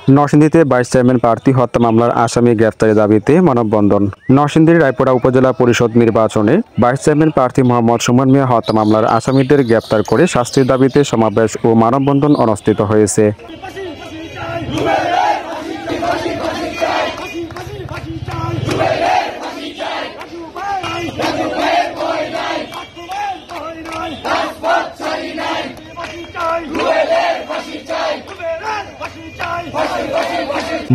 নরসিংদীতে vice chairman প্রার্থী হত্যা মামলার আসামি গ্রেফতারের দাবিতে মানববন্ধন। নরসিংদীর রায়পুরা উপজেলা পরিষদ নির্বাচনে ভাইস চেয়ারম্যান প্রার্থী মোহাম্মদ সুমন মিয়া হত্যা মামলার আসামিদের গ্রেফতার করে শাস্তির দাবিতে সমাবেশ ও মানববন্ধন অনুষ্ঠিত হয়েছে।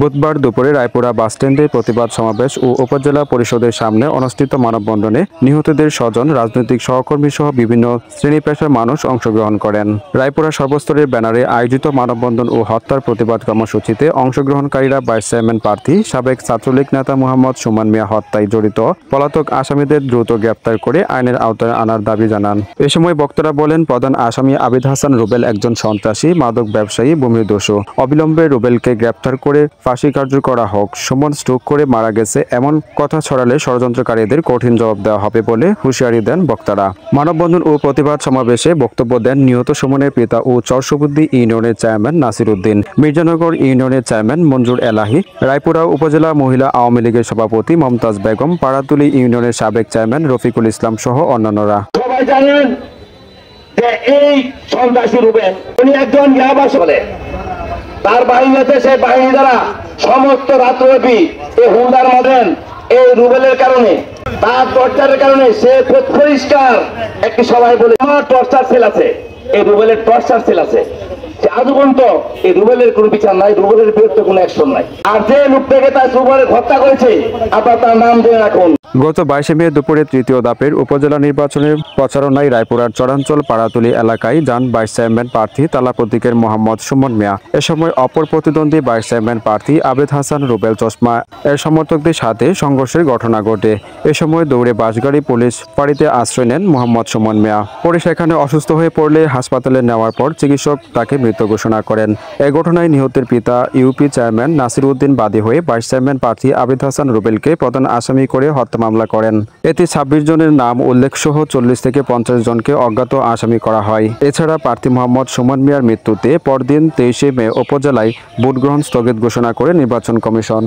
বুধবার দুপুরে রায়পুরা বাসস্ট্যান্ডে প্রতিবাদ সমাবেশ ও উপজেলা পরিষদের সামনে অনুষ্ঠিত মানববন্ধনে নিহতদের স্বজন, রাজনৈতিক সহকর্মী সহ বিভিন্ন শ্রেণী পেশার মানুষ অংশগ্রহণ করেন। রায়পুরা সর্বস্তরের ব্যানারে আয়োজিত মানববন্ধন ও হত্যার প্রতিবাদ কর্মসূচিতে অংশগ্রহণকারীরা ভাইস চেয়ারম্যান প্রার্থী সাবেক ছাত্রলীগ নেতা মোহাম্মদ সুমন মিয়া হত্যায় জড়িত পলাতক আসামিদের দ্রুত গ্রেপ্তার করে আইনের আওতায় আনার দাবি জানান। এ সময় বক্তারা বলেন, প্রধান আসামি আবিদ হাসান রুবেল একজন সন্ত্রাসী, মাদক ব্যবসায়ী, ভূমিদস্যু। অবিলম্বে রুবেলকে গ্রেপ্তার করে ফাঁসি কার্যকর করা হোক। সুমন স্ট্রোক করে মারা গেছে এমন কথা ছড়ালে ষড়যন্ত্রকারীদের কঠিন জবাব দেওয়া হবে বলে হুঁশিয়ারি দেন বক্তারা। মানববন্ধন ও প্রতিবাদ সমাবেশে বক্তব্য দেন নিহত সুমনের পিতা ও চরসবুদ্দি ইউনিয়নের চেয়ারম্যান নাসির উদ্দিন, মির্জানগর ইউনিয়নের চেয়ারম্যান মঞ্জুর এলাহি, রায়পুরা উপজেলা মহিলা আওয়ামী লীগের সভাপতি মমতাজ বেগম, পাড়াতুলি ইউনিয়নের সাবেক চেয়ারম্যান রফিকুল ইসলাম সহ অন্যান্যরা। সবাই জানেন যে এই সন্ত্রাসী রুবেল উনি একজন ইয়াবাস বলে, তার বাহিনীতে সেই বাহিনী দ্বারা সমস্ত রাত্রব্যাপী এই হুন্ডার মদেন এই রুবেলের কারণে, তার টর্চারের কারণে সে পরিষ্কার একটি সবাই বলে আমার টর্চার সেল আছে, এই রুবেলের টর্চার সেল আছে। আজও পর্যন্ত এই রুবেলের কোনো বিচার নাই, রুবেলের বিরুদ্ধে কোনো অ্যাকশন নাই। আর যে লোকটাকে তার রুবেলের হত্যা করেছে আপনার তার নাম জেনে রাখুন। গত 22 মে দুপুরে তৃতীয় ধাপের উপজেলা নির্বাচনের প্রচারণায় রায়পুরার চরাঞ্চল পাড়াতুলি এলাকায় যান ভাইস চেয়ারম্যান প্রার্থী তালা প্রতীকের মোহাম্মদ সুমন মিয়া। এ সময় অপর প্রতিদ্বন্দ্বী ভাইস চেয়ারম্যান প্রার্থী আবিদ হাসান রুবেল চশমা এর সমর্থকদের সাথে সংঘর্ষের ঘটনা ঘটে। এ সময় দৌড়ে বাসগাড়ি পুলিশ ফাঁড়িতে আশ্রয় নেন মোহাম্মদ সুমন মিয়া। পরে সেখানে অসুস্থ হয়ে পড়লে হাসপাতালে নেওয়ার পর চিকিৎসক তাকে মৃত ঘোষণা করেন। এ ঘটনায় নিহতের পিতা ইউপি চেয়ারম্যান নাসির উদ্দিন বাদী হয়ে ভাইস চেয়ারম্যান প্রার্থী আবিদ হাসান রুবেলকে প্রধান আসামি করে হত্যা মামলা করেন। এতে 26 জনের নাম উল্লেখ সহ 40 থেকে 50 জনকে অজ্ঞাত আসামি করা হয়। এছাড়া প্রার্থী মোহাম্মদ সুমন মিয়ার মৃত্যুতে পরদিন 23 মে উপজেলায় ভোট গ্রহণ স্থগিত ঘোষণা করে নির্বাচন কমিশন।